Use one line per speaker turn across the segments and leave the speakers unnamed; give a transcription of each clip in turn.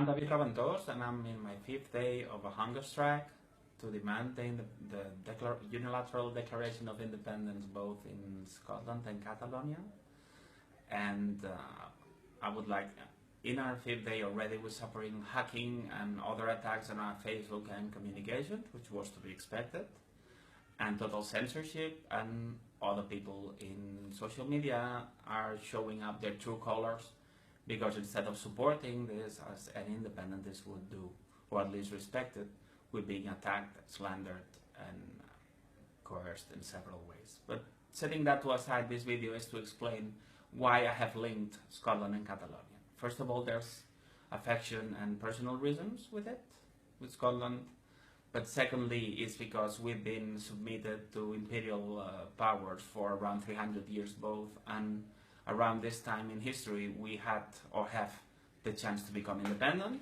I'm David Raventós, and I'm in my 5th day of a hunger strike to demand the unilateral declaration of independence both in Scotland and Catalonia. And I would like, in our 5th day already, we're suffering hacking and other attacks on our Facebook and communication, which was to be expected, and total censorship, and other people in social media are showing up their true colors, because instead of supporting this as any independentist would do, or at least respected, we're being attacked, slandered, and coerced in several ways. But setting that to aside, this video is to explain why I have linked Scotland and Catalonia. First of all, there's affection and personal reasons with it, with Scotland. But secondly, it's because we've been submitted to imperial powers for around 300 years both, and around this time in history we had or have the chance to become independent,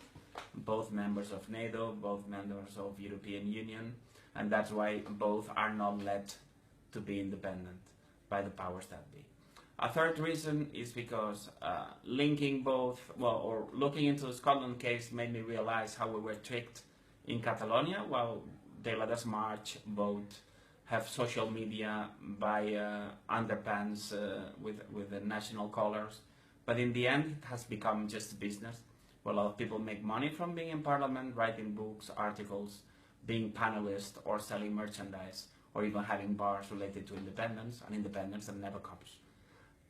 both members of NATO, both members of European Union, and that's why both are not led to be independent by the powers that be. A third reason is because linking both, or looking into the Scotland case made me realize how we were tricked in Catalonia while they let us march, vote, have social media, buy underpants with the national colors. But in the end, it has become just a business where a lot of people make money from being in parliament, writing books, articles, being panelists, or selling merchandise, or even having bars related to independence, and independence that never comes.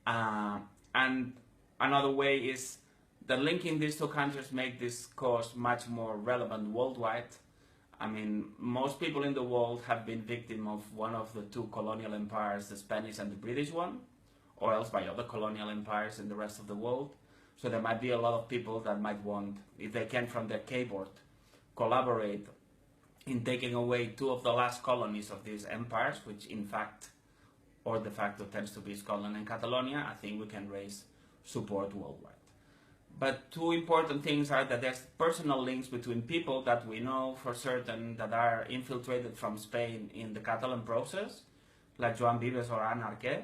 And another way is that linking these two countries make this cause much more relevant worldwide. I mean, most people in the world have been victim of one of the two colonial empires, the Spanish and the British one, or else by other colonial empires in the rest of the world. So there might be a lot of people that might want, if they can from their keyboard, collaborate in taking away two of the last colonies of these empires, which in fact, or de facto, tends to be Scotland and Catalonia. I think we can raise support worldwide. But two important things are that there's personal links between people that we know for certain that are infiltrated from Spain in the Catalan process, like Joan Vives or Anne Arquet,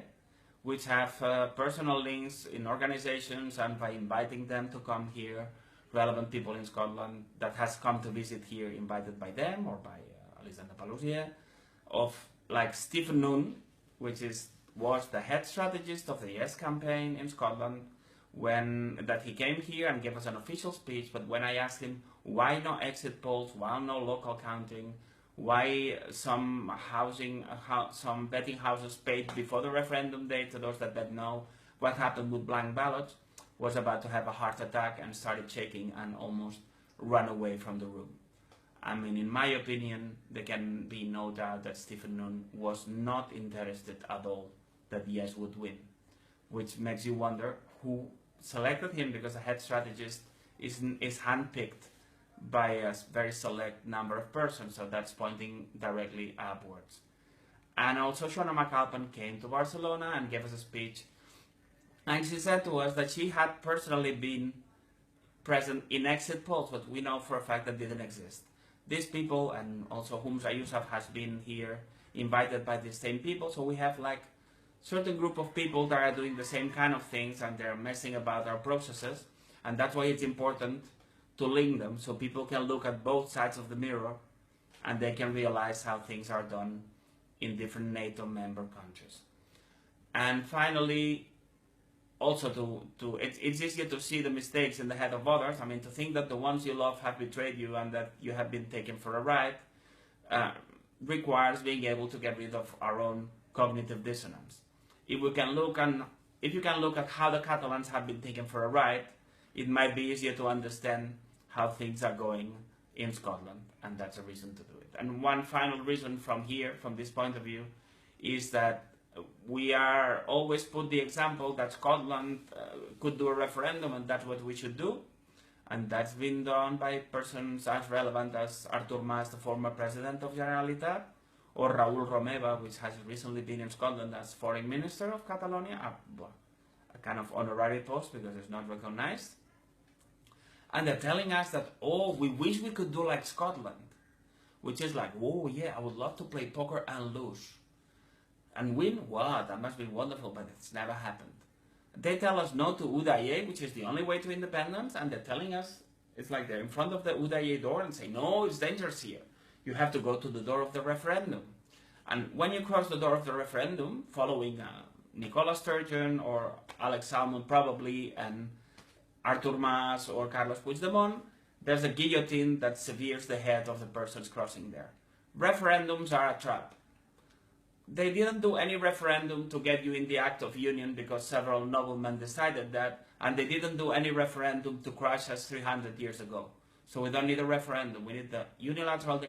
which have personal links in organizations, and by inviting them to come here, relevant people in Scotland that has come to visit here, invited by them or by Alexander Palousier, of like Stephen Noon, which was the head strategist of the Yes campaign in Scotland, that he came here and gave us an official speech. But when I asked him why no exit polls, why no local counting, why some betting houses paid before the referendum date to those that didn't know, what happened with blank ballots, was about to have a heart attack and started shaking and almost run away from the room. I mean, in my opinion, there can be no doubt that Stephen Noon was not interested at all that Yes would win, which makes you wonder who selected him, because a head strategist is handpicked by a very select number of persons, so that's pointing directly upwards. And also Shona McAlpin came to Barcelona and gave us a speech, and she said to us that she had personally been present in exit polls, but we know for a fact that didn't exist. These people, and also Humza Yousaf has been here invited by the same people, so we have like certain group of people that are doing the same kind of things, and they're messing about our processes, and that's why it's important to link them so people can look at both sides of the mirror and they can realize how things are done in different NATO member countries. And finally, also it's easier to see the mistakes in the head of others. I mean, to think that the ones you love have betrayed you and that you have been taken for a ride requires being able to get rid of our own cognitive dissonance. If you can look at how the Catalans have been taken for a ride, it might be easier to understand how things are going in Scotland, and that's a reason to do it. And one final reason from this point of view, is that we are always put the example that Scotland could do a referendum and that's what we should do, and that's been done by persons as relevant as Artur Mas, the former president of Generalitat, or Raül Romeva, which has recently been in Scotland as Foreign Minister of Catalonia, a kind of honorary post because it's not recognized. And they're telling us that, oh, we wish we could do like Scotland, which is like, oh yeah, I would love to play poker and lose. And win? Wow, that must be wonderful, but it's never happened. They tell us no to UDAE, which is the only way to independence, and they're telling us It's like they're in front of the UDAE door and say, no, it's dangerous here. You have to go to the door of the referendum. And when you cross the door of the referendum, following Nicola Sturgeon or Alex Salmond probably, and Artur Mas or Carles Puigdemont, there's a guillotine that severes the head of the persons crossing there. Referendums are a trap. They didn't do any referendum to get you in the Act of Union because several noblemen decided that, and they didn't do any referendum to crush us 300 years ago. So we don't need a referendum, we need the unilateral